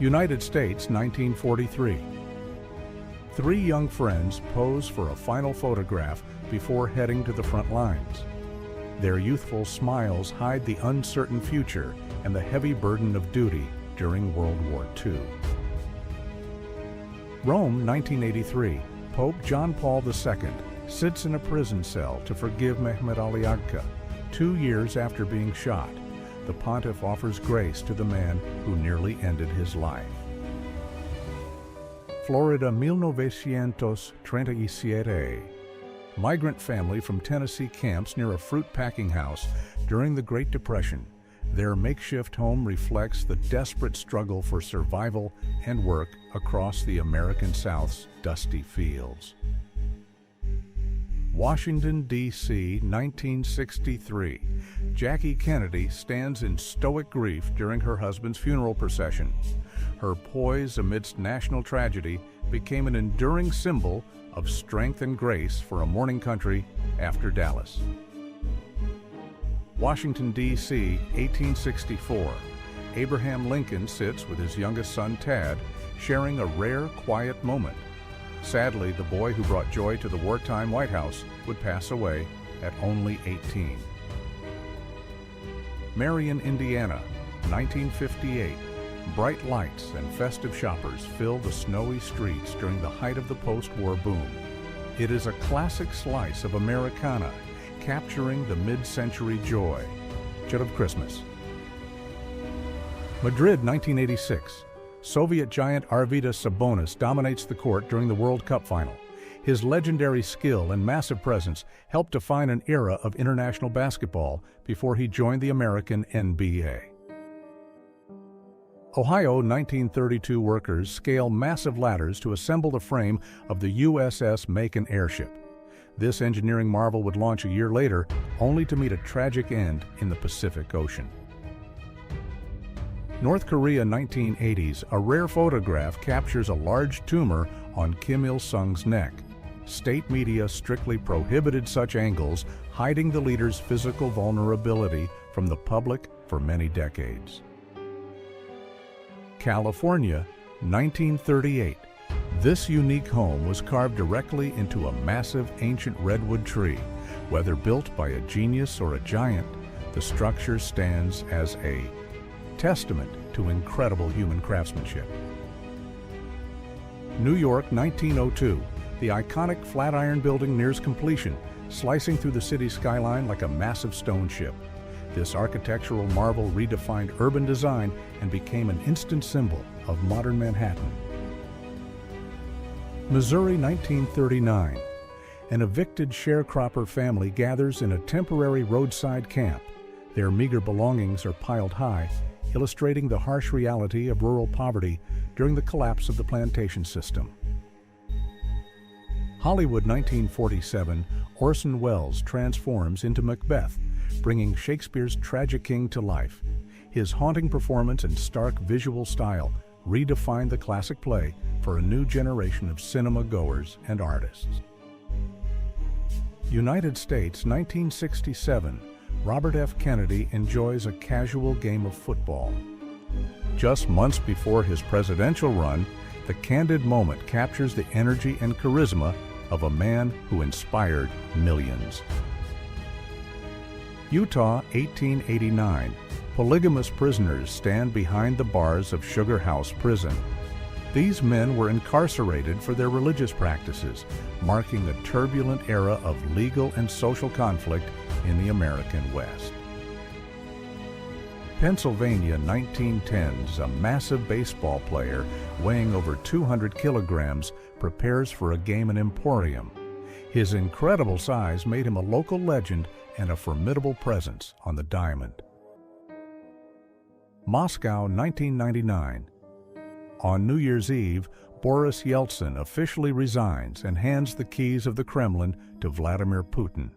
United States, 1943. Three young friends pose for a final photograph before heading to the front lines. Their youthful smiles hide the uncertain future and the heavy burden of duty during World War II. Rome, 1983. Pope John Paul II sits in a prison cell to forgive Mehmet Ali Agca. 2 years after being shot, the pontiff offers grace to the man who nearly ended his life. Florida, 1937. Migrant family from Tennessee camps near a fruit packing house during the Great Depression. Their makeshift home reflects the desperate struggle for survival and work across the American South's dusty fields. Washington, D.C., 1963. Jackie Kennedy stands in stoic grief during her husband's funeral procession. Her poise amidst national tragedy became an enduring symbol of strength and grace for a mourning country after Dallas. Washington, D.C., 1864. Abraham Lincoln sits with his youngest son, Tad, sharing a rare, quiet moment. Sadly, the boy who brought joy to the wartime White House would pass away at only 18. Marion, Indiana, 1958. Bright lights and festive shoppers fill the snowy streets during the height of the post-war boom. It is a classic slice of Americana, capturing the mid-century joy of Christmas. Madrid, 1986. Soviet giant Arvydas Sabonis dominates the court during the World Cup final. His legendary skill and massive presence helped define an era of international basketball before he joined the American NBA. Ohio, 1932. Workers scale massive ladders to assemble the frame of the USS Macon airship. This engineering marvel would launch a year later, only to meet a tragic end in the Pacific Ocean. North Korea, 1980s. A rare photograph captures a large tumor on Kim Il-sung's neck. State media strictly prohibited such angles, hiding the leader's physical vulnerability from the public for many decades. California, 1938. This unique home was carved directly into a massive ancient redwood tree. Whether built by a genius or a giant, the structure stands as a testament to incredible human craftsmanship. New York, 1902. The iconic Flatiron Building nears completion, slicing through the city's skyline like a massive stone ship. This architectural marvel redefined urban design and became an instant symbol of modern Manhattan. Missouri, 1939. An evicted sharecropper family gathers in a temporary roadside camp. Their meager belongings are piled high, illustrating the harsh reality of rural poverty during the collapse of the plantation system. Hollywood, 1947. Orson Welles transforms into Macbeth, bringing Shakespeare's tragic king to life. His haunting performance and stark visual style redefined the classic play for a new generation of cinema goers and artists. United States, 1967. Robert F. Kennedy enjoys a casual game of football. Just months before his presidential run, the candid moment captures the energy and charisma of a man who inspired millions. Utah, 1889. Polygamous prisoners stand behind the bars of Sugar House Prison. These men were incarcerated for their religious practices, marking a turbulent era of legal and social conflict in the American West. Pennsylvania, 1910s. A massive baseball player weighing over 200 kilograms prepares for a game in Emporium. His incredible size made him a local legend and a formidable presence on the diamond. Moscow, 1999. On New Year's Eve, Boris Yeltsin officially resigns and hands the keys of the Kremlin to Vladimir Putin.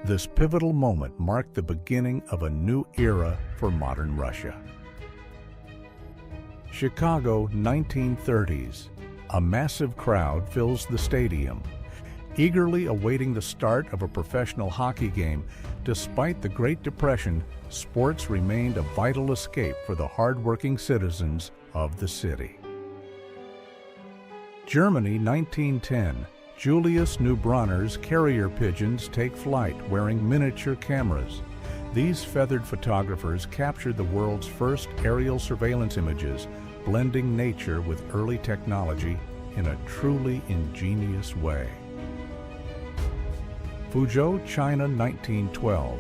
This pivotal moment marked the beginning of a new era for modern Russia. Chicago, 1930s. A massive crowd fills the stadium. eagerly awaiting the start of a professional hockey game. Despite the Great Depression, sports remained a vital escape for the hard-working citizens of the city. Germany, 1910. Julius Neubronner's carrier pigeons take flight wearing miniature cameras. These feathered photographers captured the world's first aerial surveillance images, blending nature with early technology in a truly ingenious way. Fuzhou, China, 1912.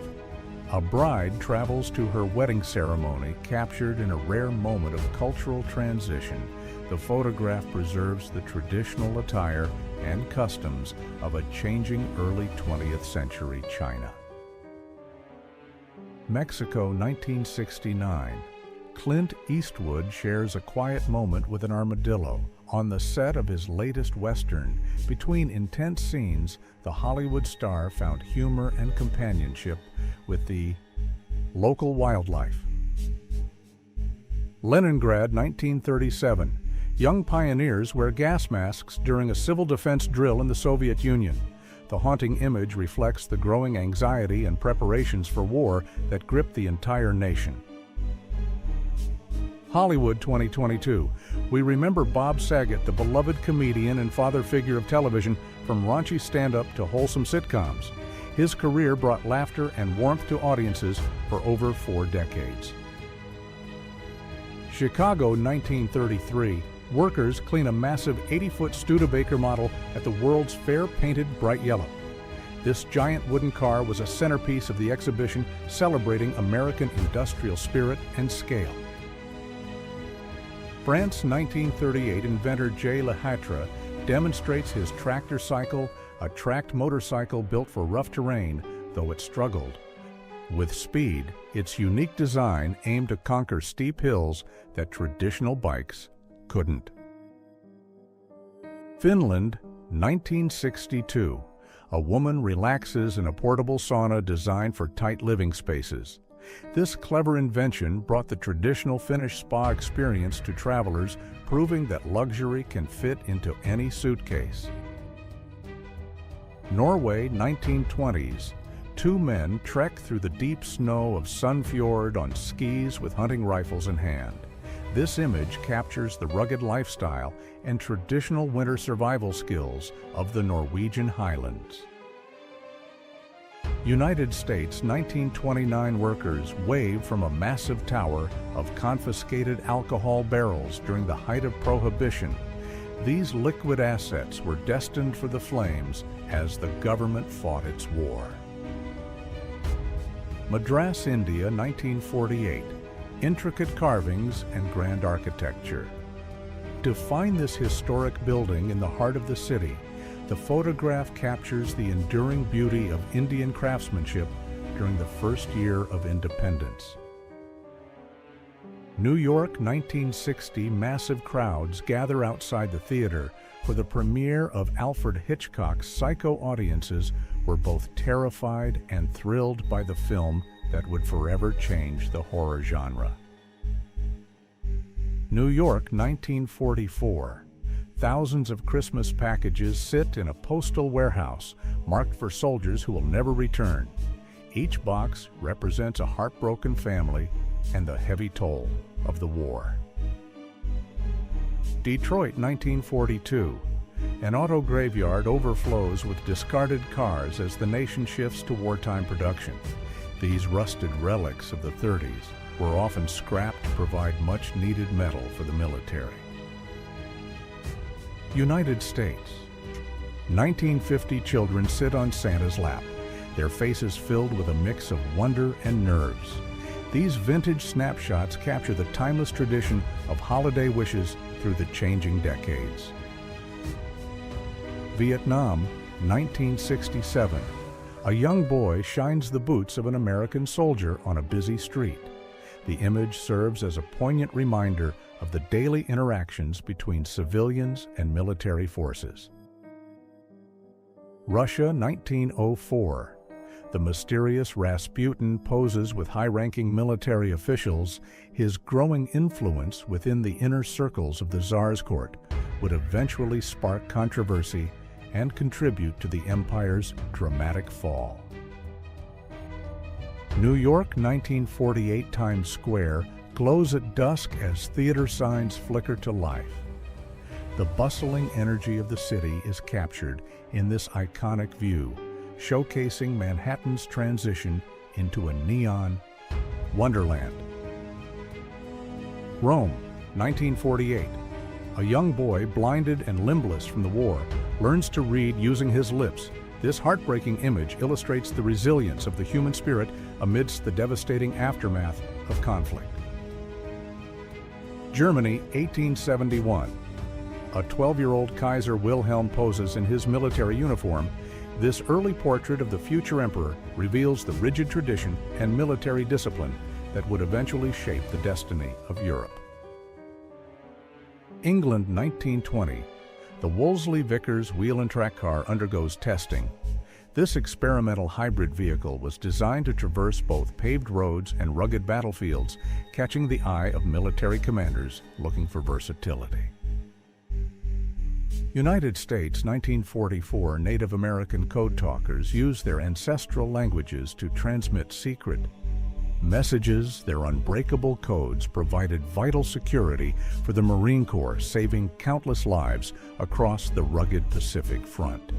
A bride travels to her wedding ceremony, captured in a rare moment of cultural transition. The photograph preserves the traditional attire and customs of a changing early 20th century China. Mexico, 1969. Clint Eastwood shares a quiet moment with an armadillo. On the set of his latest Western, between intense scenes, the Hollywood star found humor and companionship with the local wildlife. Leningrad, 1937. Young pioneers wear gas masks during a civil defense drill in the Soviet Union. The haunting image reflects the growing anxiety and preparations for war that gripped the entire nation. Hollywood, 2022. We remember Bob Saget, the beloved comedian and father figure of television, from raunchy stand-up to wholesome sitcoms. His career brought laughter and warmth to audiences for over 4 decades. Chicago, 1933. Workers clean a massive 80-foot Studebaker model at the World's Fair painted bright yellow. This giant wooden car was a centerpiece of the exhibition celebrating American industrial spirit and scale. France, 1938, inventor J. Lehatre demonstrates his tractor cycle, a tracked motorcycle built for rough terrain, though it struggled with speed. Its unique design aimed to conquer steep hills that traditional bikes couldn't. Finland, 1962. A woman relaxes in a portable sauna designed for tight living spaces. This clever invention brought the traditional Finnish spa experience to travelers, proving that luxury can fit into any suitcase. Norway, 1920s. 2 men trek through the deep snow of Sunnfjord on skis with hunting rifles in hand. This image captures the rugged lifestyle and traditional winter survival skills of the Norwegian highlands. United States, 1929. Workers wave from a massive tower of confiscated alcohol barrels during the height of Prohibition. These liquid assets were destined for the flames as the government fought its war. Madras, India, 1948. Intricate carvings and grand architecture. To find this historic building in the heart of the city, the photograph captures the enduring beauty of Indian craftsmanship during the first year of independence. New York, 1960. Massive crowds gather outside the theater for the premiere of Alfred Hitchcock's Psycho. Audiences were both terrified and thrilled by the film that would forever change the horror genre. New York, 1944. Thousands of Christmas packages sit in a postal warehouse marked for soldiers who will never return. Each box represents a heartbroken family and the heavy toll of the war. Detroit, 1942. An auto graveyard overflows with discarded cars as the nation shifts to wartime production. These rusted relics of the 30s were often scrapped to provide much-needed metal for the military. United States. 1950. Children sit on Santa's lap, their faces filled with a mix of wonder and nerves. These vintage snapshots capture the timeless tradition of holiday wishes through the changing decades. Vietnam, 1967. A young boy shines the boots of an American soldier on a busy street. The image serves as a poignant reminder of the daily interactions between civilians and military forces. Russia, 1904. The mysterious Rasputin poses with high-ranking military officials. His growing influence within the inner circles of the Tsar's court would eventually spark controversy and contribute to the empire's dramatic fall. New York, 1948 Times Square glows at dusk as theater signs flicker to life. The bustling energy of the city is captured in this iconic view, showcasing Manhattan's transition into a neon wonderland. Rome, 1948. A young boy, blinded and limbless from the war, learns to read using his lips. This heartbreaking image illustrates the resilience of the human spirit amidst the devastating aftermath of conflict. Germany, 1871. A 12-year-old Kaiser Wilhelm poses in his military uniform. This early portrait of the future emperor reveals the rigid tradition and military discipline that would eventually shape the destiny of Europe. England, 1920. The Wolseley-Vickers wheel and track car undergoes testing. This experimental hybrid vehicle was designed to traverse both paved roads and rugged battlefields, catching the eye of military commanders looking for versatility. United States, 1944. Native American code talkers used their ancestral languages to transmit secret messages. Their unbreakable codes provided vital security for the Marine Corps, saving countless lives across the rugged Pacific front.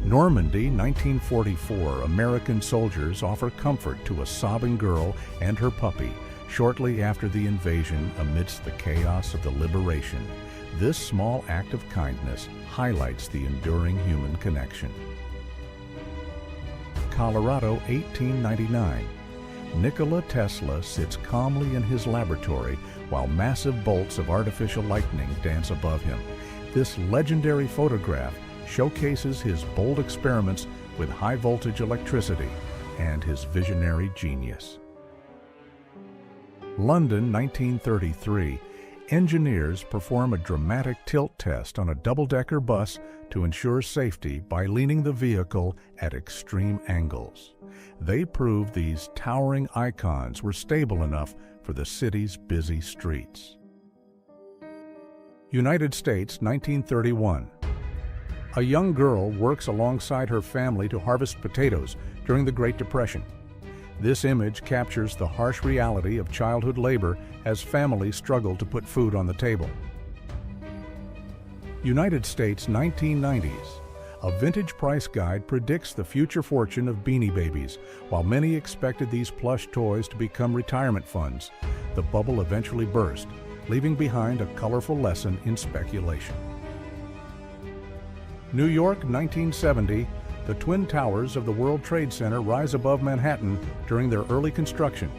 Normandy, 1944. American soldiers offer comfort to a sobbing girl and her puppy shortly after the invasion amidst the chaos of the liberation. This small act of kindness highlights the enduring human connection. Colorado, 1899. Nikola Tesla sits calmly in his laboratory while massive bolts of artificial lightning dance above him. This legendary photograph showcases his bold experiments with high-voltage electricity and his visionary genius. London, 1933. Engineers perform a dramatic tilt test on a double-decker bus to ensure safety by leaning the vehicle at extreme angles. They proved these towering icons were stable enough for the city's busy streets. United States, 1931. A young girl works alongside her family to harvest potatoes during the Great Depression. This image captures the harsh reality of childhood labor as families struggle to put food on the table. United States, 1990s. A vintage price guide predicts the future fortune of Beanie Babies. While many expected these plush toys to become retirement funds, the bubble eventually burst, leaving behind a colorful lesson in speculation. New York, 1970. The Twin Towers of the World Trade Center rise above Manhattan during their early construction.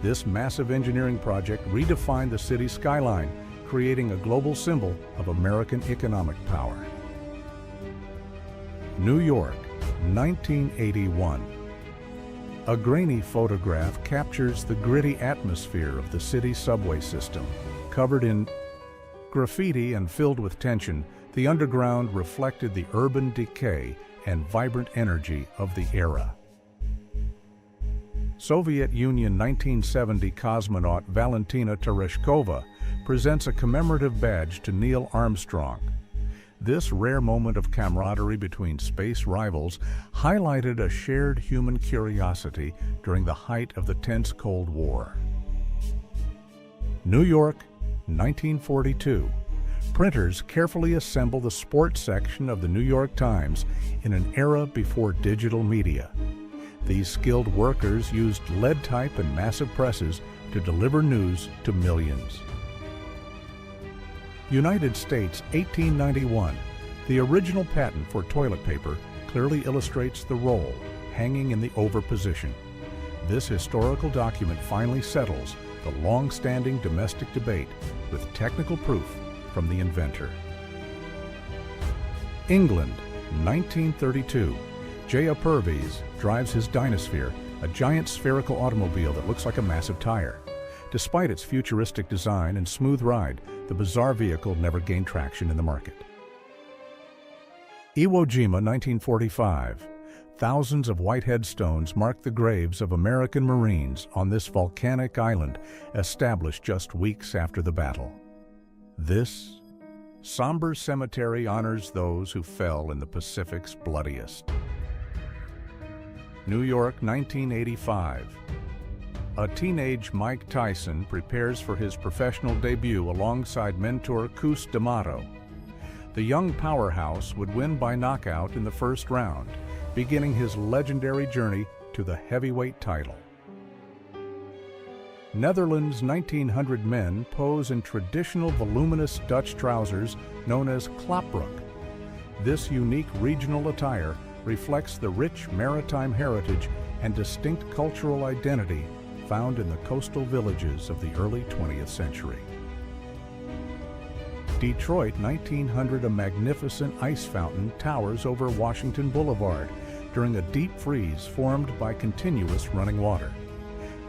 This massive engineering project redefined the city's skyline, creating a global symbol of American economic power. New York, 1981. A grainy photograph captures the gritty atmosphere of the city's subway system. Covered in graffiti and filled with tension, the underground reflected the urban decay and vibrant energy of the era. Soviet Union, 1970. Cosmonaut Valentina Tereshkova presents a commemorative badge to Neil Armstrong. This rare moment of camaraderie between space rivals highlighted a shared human curiosity during the height of the tense Cold War. New York, 1942. Printers carefully assemble the sports section of the New York Times in an era before digital media. These skilled workers used lead type and massive presses to deliver news to millions. United States, 1891. The original patent for toilet paper clearly illustrates the roll hanging in the over position. This historical document finally settles the long-standing domestic debate with technical proof from the inventor. England, 1932. J.A. Purvis drives his Dynasphere, a giant spherical automobile that looks like a massive tire. Despite its futuristic design and smooth ride, the bizarre vehicle never gained traction in the market. Iwo Jima, 1945. Thousands of white headstones mark the graves of American Marines on this volcanic island established just weeks after the battle. This somber cemetery honors those who fell in the Pacific's bloodiest. New York, 1985. A teenage Mike Tyson prepares for his professional debut alongside mentor Cus D'Amato. The young powerhouse would win by knockout in the first round, beginning his legendary journey to the heavyweight title. Netherlands' 1900 men pose in traditional voluminous Dutch trousers known as klapbroek. This unique regional attire reflects the rich maritime heritage and distinct cultural identity found in the coastal villages of the early 20th century. Detroit, 1900, a magnificent ice fountain towers over Washington Boulevard during a deep freeze formed by continuous running water.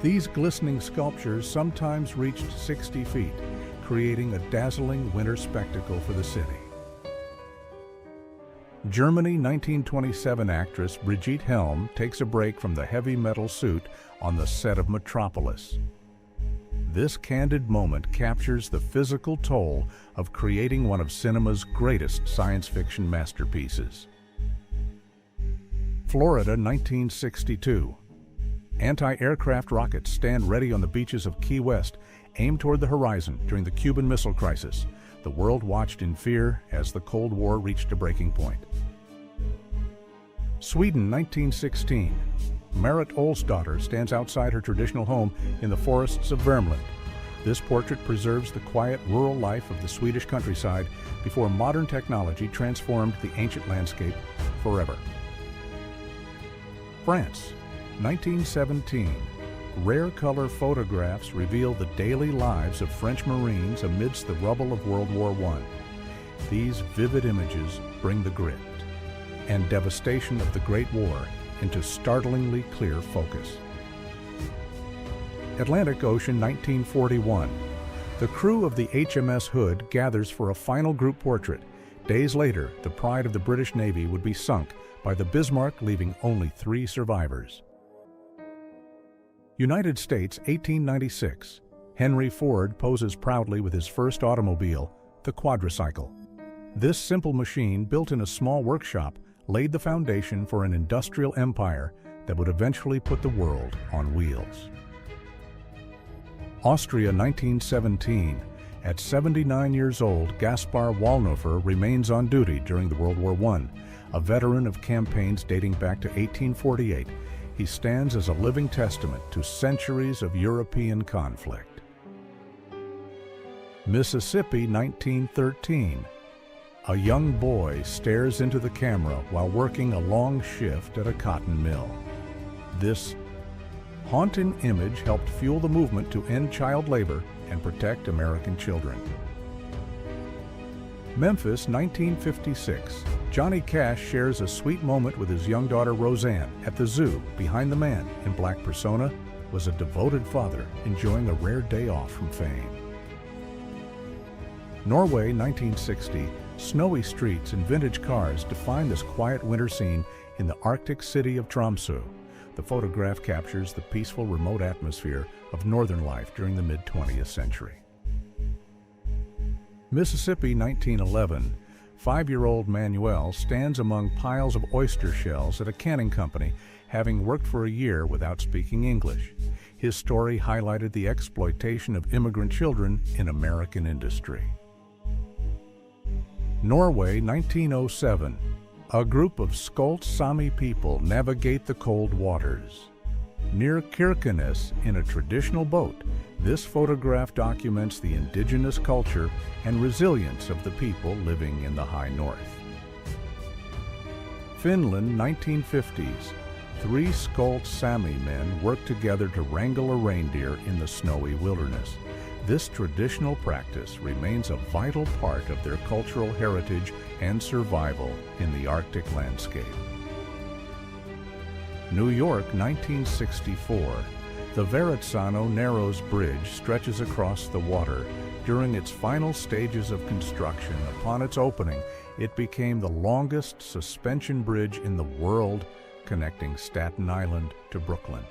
These glistening sculptures sometimes reached 60 feet, creating a dazzling winter spectacle for the city. Germany, 1927 actress Brigitte Helm takes a break from the heavy metal suit on the set of Metropolis. This candid moment captures the physical toll of creating one of cinema's greatest science fiction masterpieces. Florida, 1962. Anti-aircraft rockets stand ready on the beaches of Key West, aimed toward the horizon during the Cuban Missile Crisis. The world watched in fear as the Cold War reached a breaking point. Sweden, 1916. Marit Olsdotter stands outside her traditional home in the forests of Värmland. This portrait preserves the quiet rural life of the Swedish countryside before modern technology transformed the ancient landscape forever. France, 1917. Rare color photographs reveal the daily lives of French Marines amidst the rubble of World War I. These vivid images bring the grit and devastation of the Great War into startlingly clear focus. Atlantic Ocean, 1941. The crew of the HMS Hood gathers for a final group portrait. Days later, the pride of the British Navy would be sunk by the Bismarck, leaving only 3 survivors. United States, 1896. Henry Ford poses proudly with his first automobile, the quadricycle. This simple machine, built in a small workshop, laid the foundation for an industrial empire that would eventually put the world on wheels. Austria, 1917. At 79 years old, Gaspar Wallnofer remains on duty during the World War I. A veteran of campaigns dating back to 1848, he stands as a living testament to centuries of European conflict. Mississippi, 1913. A young boy stares into the camera while working a long shift at a cotton mill. This haunting image helped fuel the movement to end child labor and protect American children. Memphis, 1956. Johnny Cash shares a sweet moment with his young daughter Roseanne at the zoo. Behind the man in black persona was a devoted father enjoying a rare day off from fame. Norway, 1960. Snowy streets and vintage cars define this quiet winter scene in the Arctic city of Tromsø. The photograph captures the peaceful, remote atmosphere of northern life during the mid-20th century. Mississippi, 1911. 5-year-old Manuel stands among piles of oyster shells at a canning company, having worked for a year without speaking English. His story highlighted the exploitation of immigrant children in American industry. Norway, 1907. A group of Skolt Sami people navigate the cold waters. Near Kirkenes, in a traditional boat, this photograph documents the indigenous culture and resilience of the people living in the high north. Finland, 1950s. 3 Skolt Sami men work together to wrangle a reindeer in the snowy wilderness. This traditional practice remains a vital part of their cultural heritage and survival in the Arctic landscape. New York, 1964. The Verrazzano Narrows Bridge stretches across the water. During its final stages of construction, upon its opening, it became the longest suspension bridge in the world, connecting Staten Island to Brooklyn.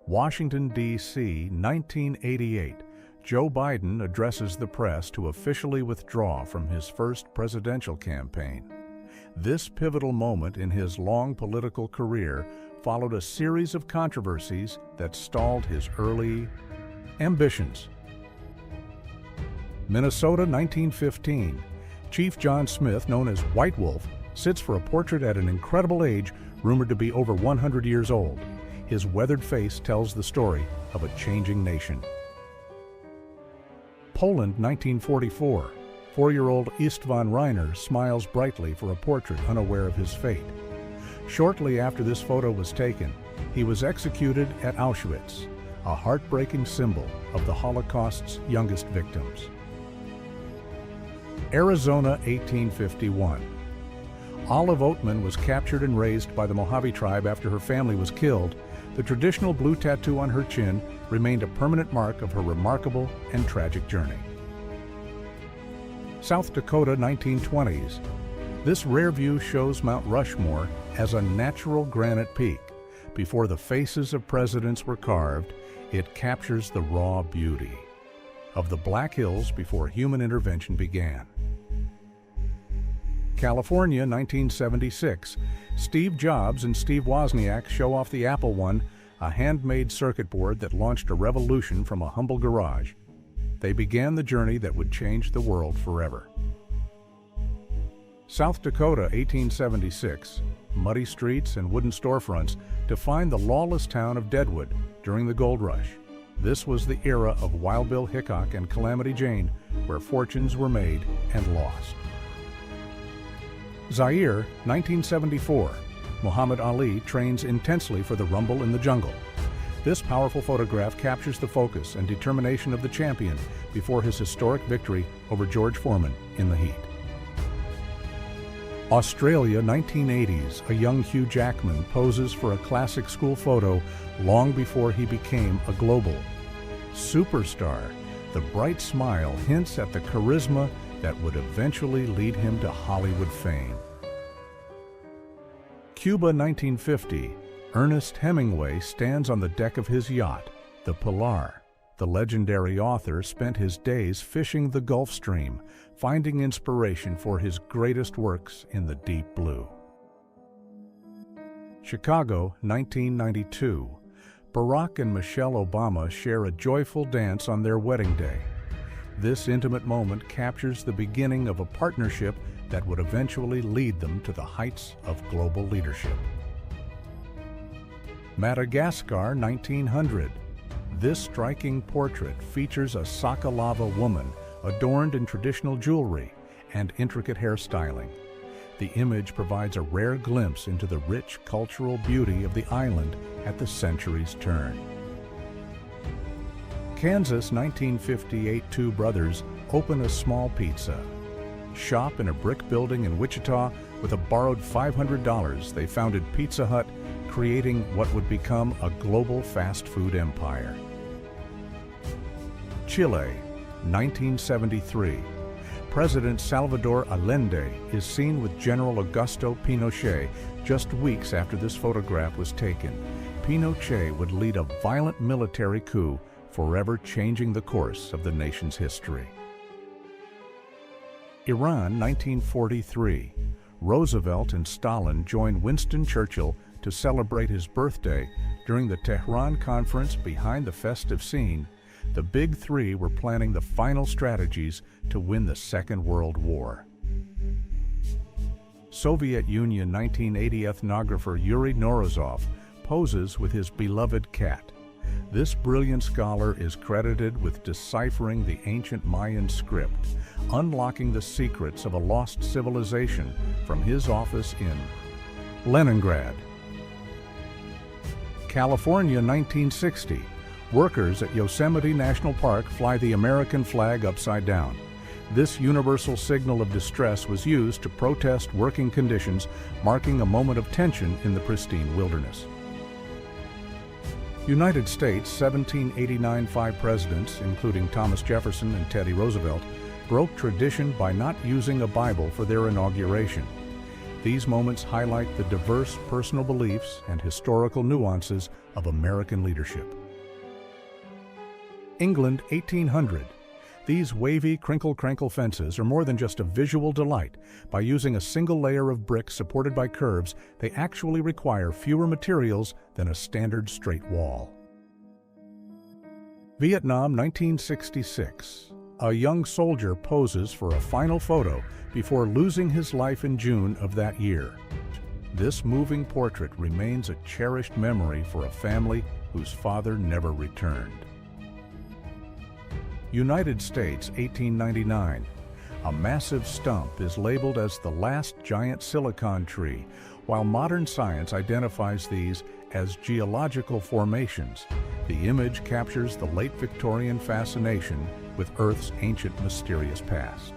Washington, D.C., 1988. Joe Biden addresses the press to officially withdraw from his first presidential campaign. This pivotal moment in his long political career followed a series of controversies that stalled his early ambitions. Minnesota, 1915. Chief John Smith, known as White Wolf, sits for a portrait at an incredible age, rumored to be over 100 years old. His weathered face tells the story of a changing nation. Poland, 1944. 4-year-old Istvan Reiner smiles brightly for a portrait, unaware of his fate. Shortly after this photo was taken, he was executed at Auschwitz, a heartbreaking symbol of the Holocaust's youngest victims. Arizona, 1851. Olive Oatman was captured and raised by the Mojave tribe after her family was killed. The traditional blue tattoo on her chin remained a permanent mark of her remarkable and tragic journey. South Dakota, 1920s. This rare view shows Mount Rushmore as a natural granite peak. Before the faces of presidents were carved, it captures the raw beauty of the Black Hills before human intervention began. California, 1976. Steve Jobs and Steve Wozniak show off the Apple One, a handmade circuit board that launched a revolution from a humble garage. They began the journey that would change the world forever. South Dakota, 1876. Muddy streets and wooden storefronts define the lawless town of Deadwood during the Gold Rush. This was the era of Wild Bill Hickok and Calamity Jane, where fortunes were made and lost. Zaire, 1974. Muhammad Ali trains intensely for the rumble in the jungle. This powerful photograph captures the focus and determination of the champion before his historic victory over George Foreman in the heat. Australia, 1980s. A young Hugh Jackman poses for a classic school photo long before he became a global superstar. The bright smile hints at the charisma that would eventually lead him to Hollywood fame. Cuba, 1950. Ernest Hemingway stands on the deck of his yacht, the Pilar. The legendary author spent his days fishing the Gulf Stream, finding inspiration for his greatest works in the deep blue. Chicago, 1992. Barack and Michelle Obama share a joyful dance on their wedding day. This intimate moment captures the beginning of a partnership that would eventually lead them to the heights of global leadership. Madagascar, 1900. This striking portrait features a Sakalava woman adorned in traditional jewelry and intricate hairstyling. The image provides a rare glimpse into the rich cultural beauty of the island at the century's turn. Kansas, 1958. Two brothers open a small pizza shop in a brick building in Wichita. With a borrowed $500, they founded Pizza Hut, creating what would become a global fast food empire. Chile, 1973. President Salvador Allende is seen with General Augusto Pinochet just weeks after this photograph was taken. Pinochet would lead a violent military coup, forever changing the course of the nation's history. Iran, 1943. Roosevelt and Stalin joined Winston Churchill to celebrate his birthday during the Tehran conference. Behind the festive scene, the Big Three were planning the final strategies to win the Second World War. Soviet Union, 1980. Ethnographer Yuri Norozov poses with his beloved cat. This brilliant scholar is credited with deciphering the ancient Mayan script, unlocking the secrets of a lost civilization from his office in Leningrad. California, 1960. Workers at Yosemite National Park fly the American flag upside down. This universal signal of distress was used to protest working conditions, marking a moment of tension in the pristine wilderness. United States, 1789. 5 presidents, including Thomas Jefferson and Teddy Roosevelt, broke tradition by not using a Bible for their inauguration. These moments highlight the diverse personal beliefs and historical nuances of American leadership. England 1800. These wavy crinkle-crankle fences are more than just a visual delight. By using a single layer of brick supported by curves, they actually require fewer materials than a standard straight wall. Vietnam 1966. A young soldier poses for a final photo before losing his life in June of that year. This moving portrait remains a cherished memory for a family whose father never returned. United States 1899. A massive stump is labeled as the last giant silicon tree, while modern science identifies these as geological formations. The image captures the late Victorian fascination with Earth's ancient mysterious past.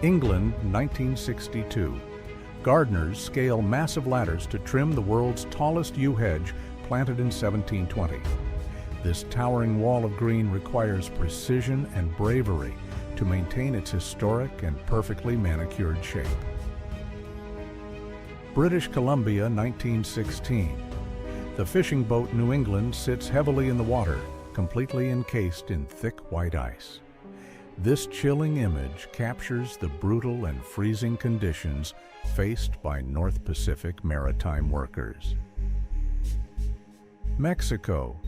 England 1962. Gardeners scale massive ladders to trim the world's tallest yew hedge planted in 1720. This towering wall of green requires precision and bravery to maintain its historic and perfectly manicured shape. British Columbia 1916. The fishing boat New England sits heavily in the water, completely encased in thick white ice. This chilling image captures the brutal and freezing conditions faced by North Pacific maritime workers. Mexico,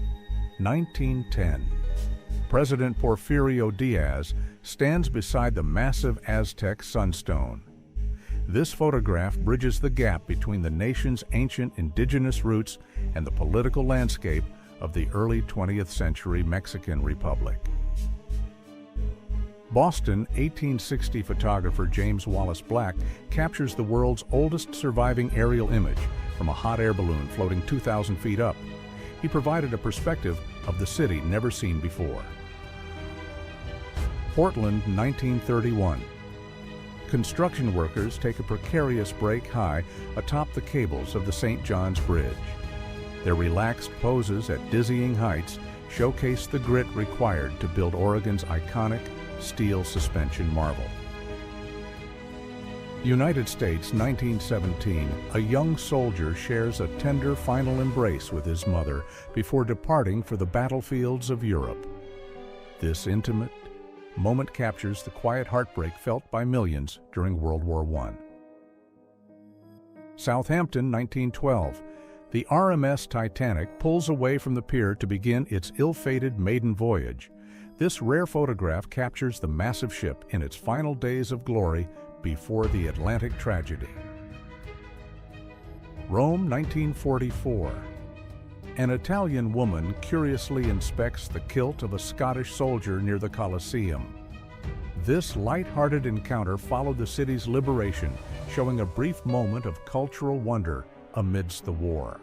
1910. President Porfirio Diaz stands beside the massive Aztec sunstone. This photograph bridges the gap between the nation's ancient indigenous roots and the political landscape of the early 20th century Mexican Republic. Boston 1860 photographer James Wallace Black captures the world's oldest surviving aerial image from a hot air balloon floating 2,000 feet up. He provided a perspective of the city never seen before. Portland 1931. Construction workers take a precarious break high atop the cables of the St. John's Bridge. Their relaxed poses at dizzying heights showcase the grit required to build Oregon's iconic steel suspension marvel. United States 1917. A young soldier shares a tender final embrace with his mother before departing for the battlefields of Europe. This intimate moment captures the quiet heartbreak felt by millions during World War I. Southampton 1912. The RMS Titanic pulls away from the pier to begin its ill-fated maiden voyage. This rare photograph captures the massive ship in its final days of glory before the Atlantic tragedy. Rome 1944. An Italian woman curiously inspects the kilt of a Scottish soldier near the Colosseum. This light-hearted encounter followed the city's liberation, showing a brief moment of cultural wonder amidst the war.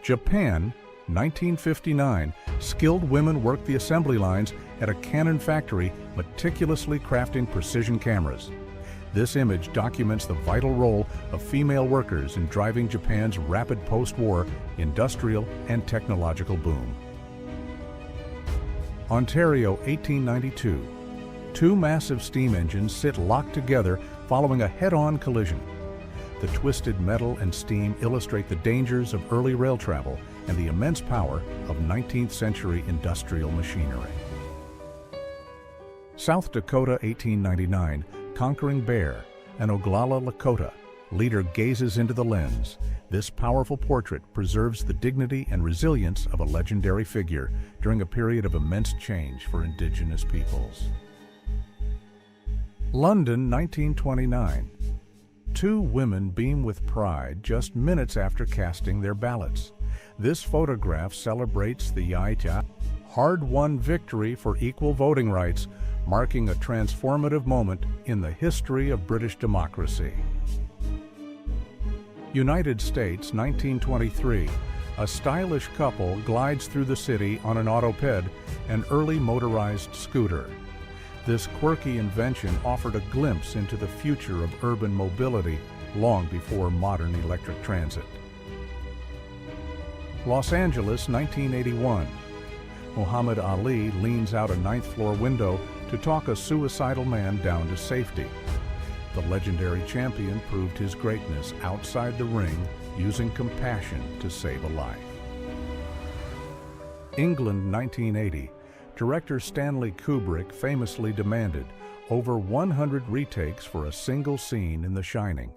Japan 1959. Skilled women work the assembly lines at a Canon factory, meticulously crafting precision cameras. This image documents the vital role of female workers in driving Japan's rapid post-war industrial and technological boom. Ontario 1892. Two massive steam engines sit locked together following a head-on collision. The twisted metal and steam illustrate the dangers of early rail travel and the immense power of 19th century industrial machinery. South Dakota 1899. Conquering Bear, an Oglala Lakota leader gazes into the lens. This powerful portrait preserves the dignity and resilience of a legendary figure during a period of immense change for Indigenous peoples. London 1929. Two women beam with pride just minutes after casting their ballots. This photograph celebrates the Yaita hard-won victory for equal voting rights, marking a transformative moment in the history of British democracy. United States 1923. A stylish couple glides through the city on an autoped, an early motorized scooter. This quirky invention offered a glimpse into the future of urban mobility long before modern electric transit. Los Angeles 1981. Muhammad Ali leans out a ninth-floor window to talk a suicidal man down to safety. The legendary champion proved his greatness outside the ring, using compassion to save a life. England, 1980. Director Stanley Kubrick famously demanded over 100 retakes for a single scene in The Shining.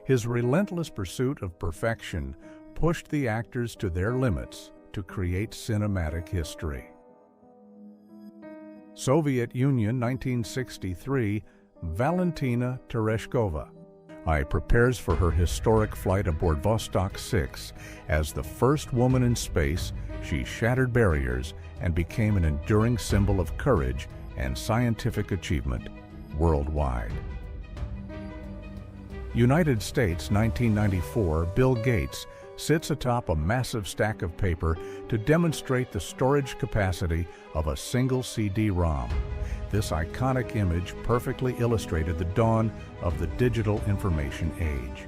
His relentless pursuit of perfection pushed the actors to their limits to create cinematic history. Soviet Union, 1963, Valentina Tereshkova. Prepares for her historic flight aboard Vostok 6. As the first woman in space, she shattered barriers and became an enduring symbol of courage and scientific achievement worldwide. United States, 1994, Bill Gates sits atop a massive stack of paper to demonstrate the storage capacity of a single CD-ROM. This iconic image perfectly illustrated the dawn of the digital information age.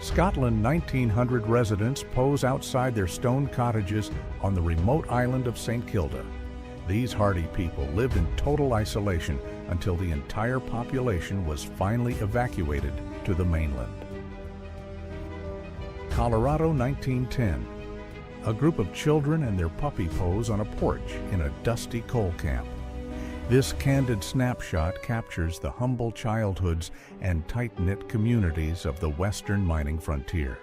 Scotland, 1900 residents pose outside their stone cottages on the remote island of St. Kilda. These hardy people lived in total isolation until the entire population was finally evacuated to the mainland. Colorado, 1910. A group of children and their puppy pose on a porch in a dusty coal camp. This candid snapshot captures the humble childhoods and tight-knit communities of the western mining frontier.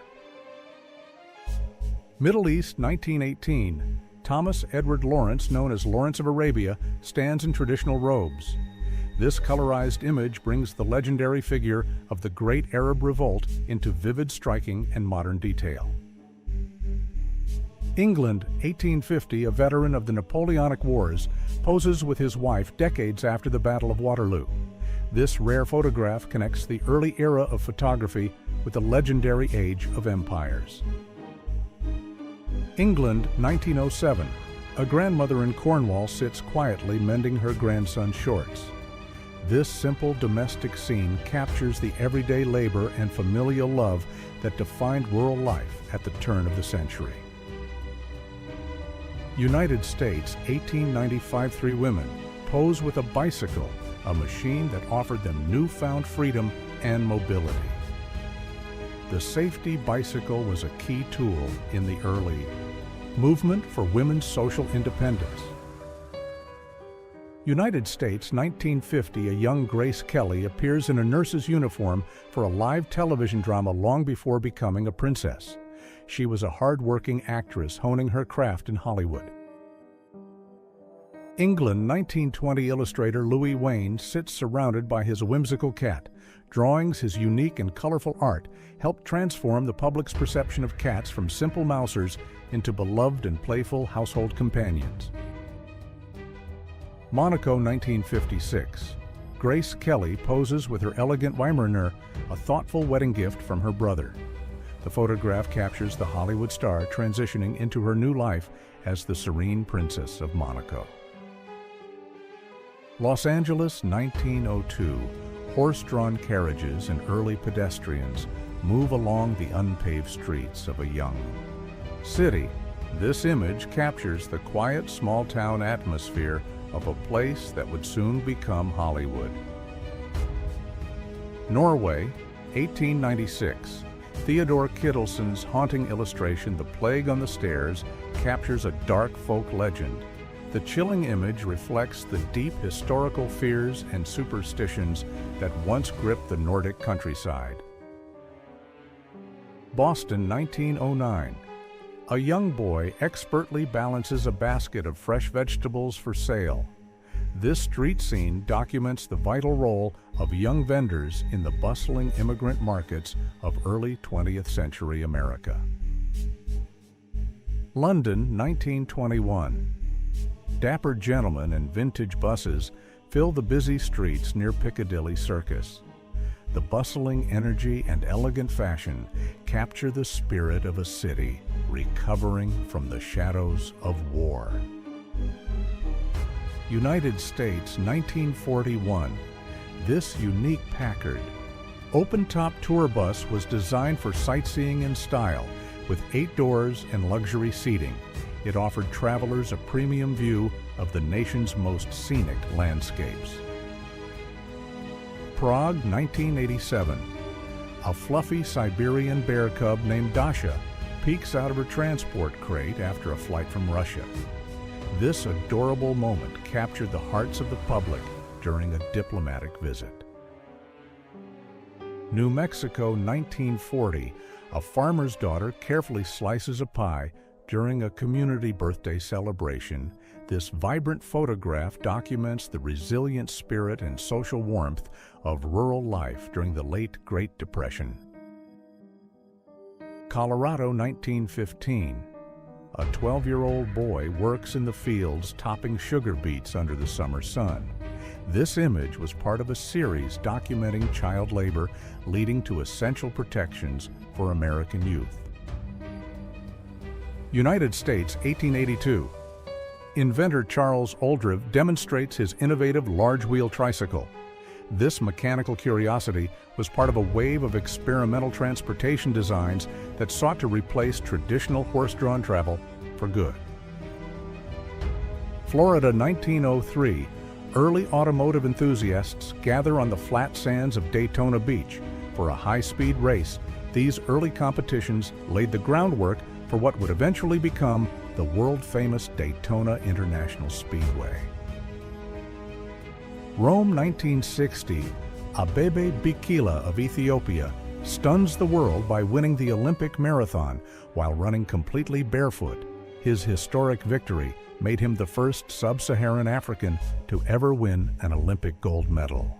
Middle East, 1918. Thomas Edward Lawrence, known as Lawrence of Arabia, stands in traditional robes. This colorized image brings the legendary figure of the Great Arab Revolt into vivid striking and modern detail. England, 1850, a veteran of the Napoleonic Wars, poses with his wife decades after the Battle of Waterloo. This rare photograph connects the early era of photography with the legendary age of empires. England, 1907. A grandmother in Cornwall sits quietly mending her grandson's shorts. This simple domestic scene captures the everyday labor and familial love that defined rural life at the turn of the century. United States, 1895. Three women pose with a bicycle, a machine that offered them newfound freedom and mobility. The safety bicycle was a key tool in the early movement for women's social independence. United States, 1950, a young Grace Kelly appears in a nurse's uniform for a live television drama long before becoming a princess. She was a hard-working actress honing her craft in Hollywood. England, 1920, illustrator Louis Wain sits surrounded by his whimsical cat. Drawings, his unique and colorful art helped transform the public's perception of cats from simple mousers into beloved and playful household companions. Monaco, 1956. Grace Kelly poses with her elegant Weimaraner, a thoughtful wedding gift from her brother. The photograph captures the Hollywood star transitioning into her new life as the serene Princess of Monaco. Los Angeles, 1902. Horse-drawn carriages and early pedestrians move along the unpaved streets of a young city. This image captures the quiet small-town atmosphere of a place that would soon become Hollywood. Norway, 1896. Theodore Kittleson's haunting illustration, The Plague on the Stairs, captures a dark folk legend. The chilling image reflects the deep historical fears and superstitions that once gripped the Nordic countryside. Boston, 1909. A young boy expertly balances a basket of fresh vegetables for sale. This street scene documents the vital role of young vendors in the bustling immigrant markets of early 20th century America. London, 1921. Dapper gentlemen and vintage buses fill the busy streets near Piccadilly Circus. The bustling energy and elegant fashion capture the spirit of a city recovering from the shadows of war. United States, 1941. This unique Packard open-top tour bus was designed for sightseeing in style, with 8 doors and luxury seating. It offered travelers a premium view of the nation's most scenic landscapes. Prague, 1987. A fluffy Siberian bear cub named Dasha peeks out of her transport crate after a flight from Russia. This adorable moment captured the hearts of the public during a diplomatic visit. New Mexico, 1940. A farmer's daughter carefully slices a pie during a community birthday celebration. This vibrant photograph documents the resilient spirit and social warmth of rural life during the late Great Depression. Colorado, 1915. A 12-year-old boy works in the fields topping sugar beets under the summer sun. This image was part of a series documenting child labor leading to essential protections for American youth. United States, 1882. Inventor Charles Oldrive demonstrates his innovative large-wheel tricycle. This mechanical curiosity was part of a wave of experimental transportation designs that sought to replace traditional horse-drawn travel for good. Florida, 1903. Early automotive enthusiasts gather on the flat sands of Daytona Beach for a high-speed race. These early competitions laid the groundwork for what would eventually become the world-famous Daytona International Speedway. Rome, 1960. Abebe Bikila of Ethiopia stuns the world by winning the Olympic marathon while running completely barefoot. His historic victory made him the first sub-Saharan African to ever win an Olympic gold medal.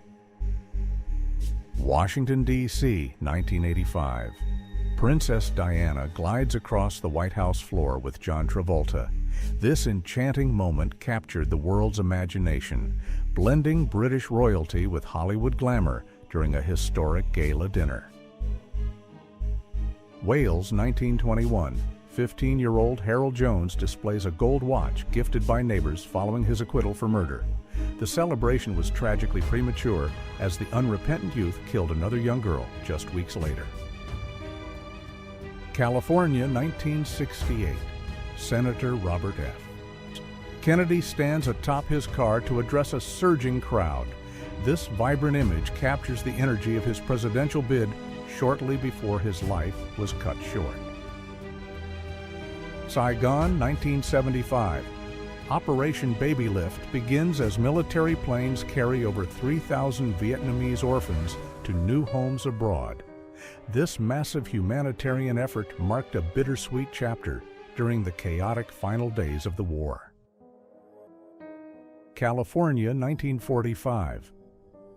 Washington, D.C., 1985. Princess Diana glides across the White House floor with John Travolta. This enchanting moment captured the world's imagination, blending British royalty with Hollywood glamour during a historic gala dinner. Wales, 1921. 15-year-old Harold Jones displays a gold watch gifted by neighbors following his acquittal for murder. The celebration was tragically premature as the unrepentant youth killed another young girl just weeks later. California, 1968. Senator Robert F. Kennedy stands atop his car to address a surging crowd. This vibrant image captures the energy of his presidential bid shortly before his life was cut short. Saigon, 1975. Operation Baby Lift begins as military planes carry over 3,000 Vietnamese orphans to new homes abroad. This massive humanitarian effort marked a bittersweet chapter during the chaotic final days of the war. California, 1945.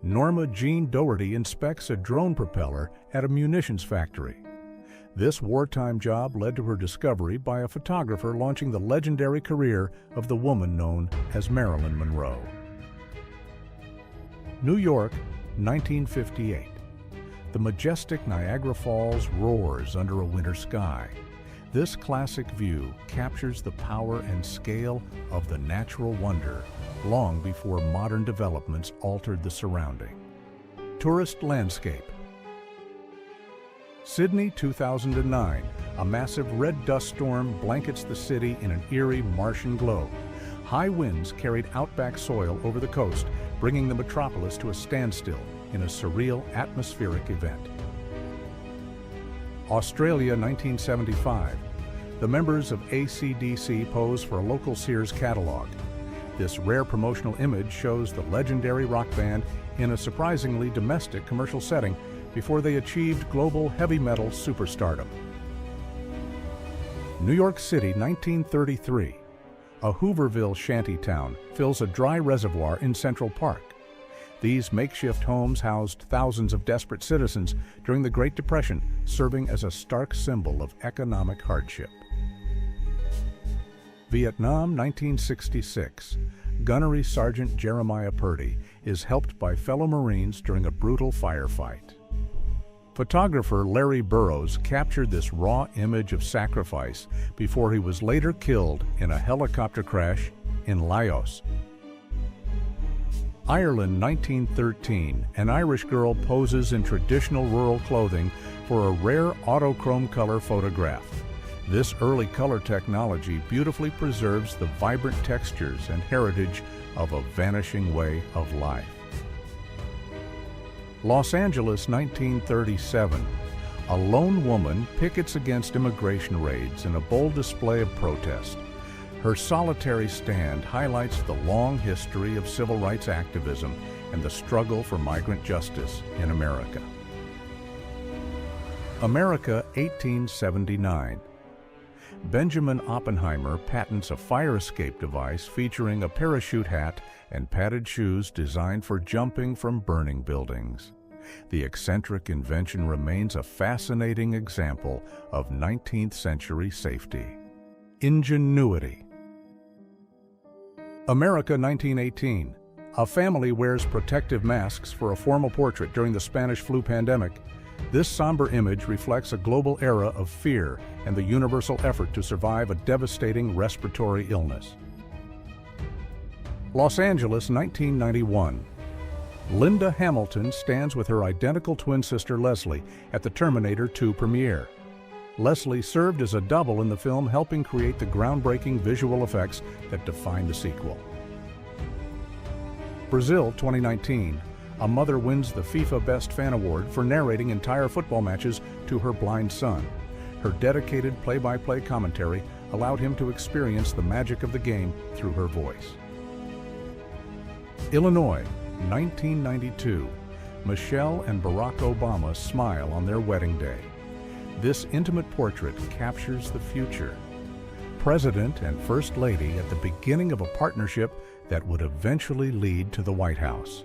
Norma Jean Doherty inspects a drone propeller at a munitions factory. This wartime job led to her discovery by a photographer launching the legendary career of the woman known as Marilyn Monroe. New York, 1958. The majestic Niagara Falls roars under a winter sky. This classic view captures the power and scale of the natural wonder long before modern developments altered the surrounding. Tourist landscape. Sydney, 2009. A massive red dust storm blankets the city in an eerie Martian glow. High winds carried outback soil over the coast, bringing the metropolis to a standstill in a surreal atmospheric event. Australia, 1975. The members of AC/DC pose for a local Sears catalog. This rare promotional image shows the legendary rock band in a surprisingly domestic commercial setting before they achieved global heavy metal superstardom. New York City, 1933. A Hooverville shantytown fills a dry reservoir in Central Park. These makeshift homes housed thousands of desperate citizens during the Great Depression, serving as a stark symbol of economic hardship. Vietnam, 1966. Gunnery Sergeant Jeremiah Purdy is helped by fellow Marines during a brutal firefight. Photographer Larry Burroughs captured this raw image of sacrifice before he was later killed in a helicopter crash in Laos. Ireland, 1913. An Irish girl poses in traditional rural clothing for a rare autochrome color photograph. This early color technology beautifully preserves the vibrant textures and heritage of a vanishing way of life. Los Angeles, 1937. a lone woman pickets against immigration raids in a bold display of protest. Her solitary stand highlights the long history of civil rights activism and the struggle for migrant justice in America. America, 1879. Benjamin Oppenheimer patents a fire escape device featuring a parachute hat and padded shoes designed for jumping from burning buildings. The eccentric invention remains a fascinating example of 19th century safety. Ingenuity. America, 1918. A family wears protective masks for a formal portrait during the Spanish flu pandemic. This somber image reflects a global era of fear and the universal effort to survive a devastating respiratory illness. Los Angeles, 1991. Linda Hamilton stands with her identical twin sister Leslie at the Terminator 2 premiere. Leslie served as a double in the film, helping create the groundbreaking visual effects that define the sequel. Brazil, 2019. A mother wins the FIFA Best Fan Award for narrating entire football matches to her blind son. Her dedicated play-by-play commentary allowed him to experience the magic of the game through her voice. Illinois, 1992. Michelle and Barack Obama smile on their wedding day. This intimate portrait captures the future. President and First Lady at the beginning of a partnership that would eventually lead to the White House.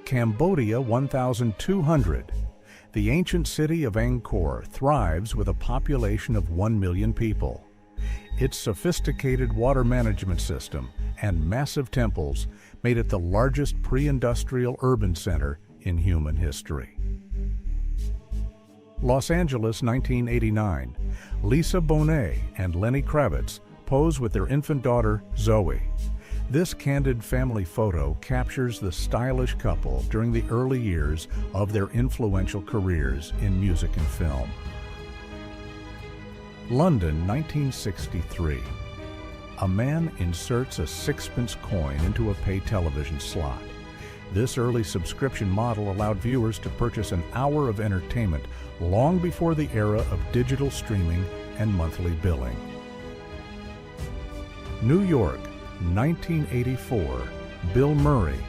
Cambodia, 1200. The ancient city of Angkor thrives with a population of 1 million people. Its sophisticated water management system and massive temples made it the largest pre-industrial urban center in human history. Los Angeles, 1989. Lisa Bonet and Lenny Kravitz pose with their infant daughter, Zoe. This candid family photo captures the stylish couple during the early years of their influential careers in music and film. London, 1963. A man inserts a sixpence coin into a pay television slot. This early subscription model allowed viewers to purchase an hour of entertainment long before the era of digital streaming and monthly billing. New York, 1984. Bill Murray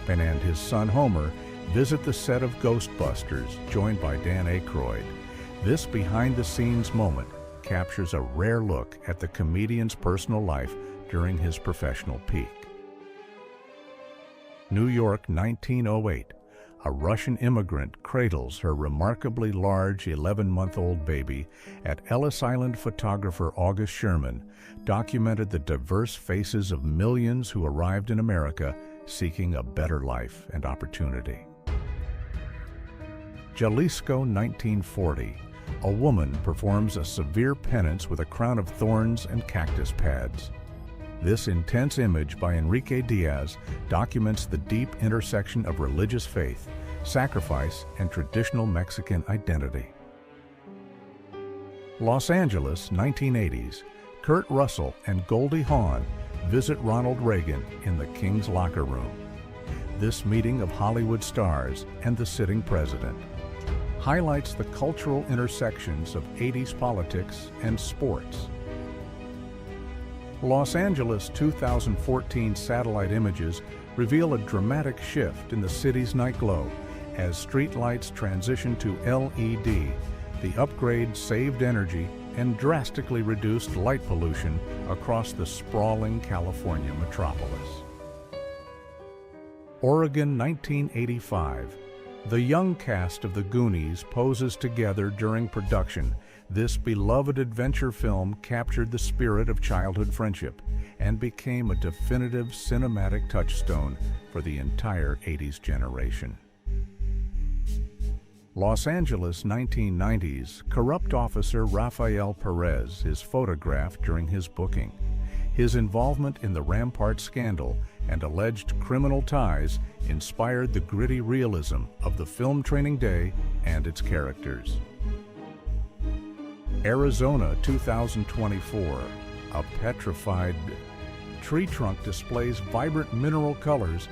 and his son Homer visit the set of Ghostbusters, joined by Dan Aykroyd. This behind-the-scenes moment captures a rare look at the comedian's personal life during his professional peak. New York, 1908. A Russian immigrant cradles her remarkably large 11-month-old baby. At Ellis Island photographer August Sherman documented the diverse faces of millions who arrived in America seeking a better life and opportunity. Jalisco, 1940. A woman performs a severe penance with a crown of thorns and cactus pads. This intense image by Enrique Diaz documents the deep intersection of religious faith, sacrifice, and traditional Mexican identity. Los Angeles, 1980s. Kurt Russell and Goldie Hawn visit Ronald Reagan in the King's locker room. This meeting of Hollywood stars and the sitting president highlights the cultural intersections of 80s politics and sports. Los Angeles 2014 satellite images reveal a dramatic shift in the city's night glow as streetlights transition to LED. The upgrade saved energy and drastically reduced light pollution across the sprawling California metropolis. Oregon, 1985. The young cast of the Goonies poses together during production. This beloved adventure film captured the spirit of childhood friendship and became a definitive cinematic touchstone for the entire 80s generation. Los Angeles, 1990s. Corrupt officer Rafael Perez is photographed during his booking. His involvement in the Rampart scandal and alleged criminal ties inspired the gritty realism of the film Training Day and its characters. Arizona, 2024. A petrified tree trunk displays vibrant mineral colors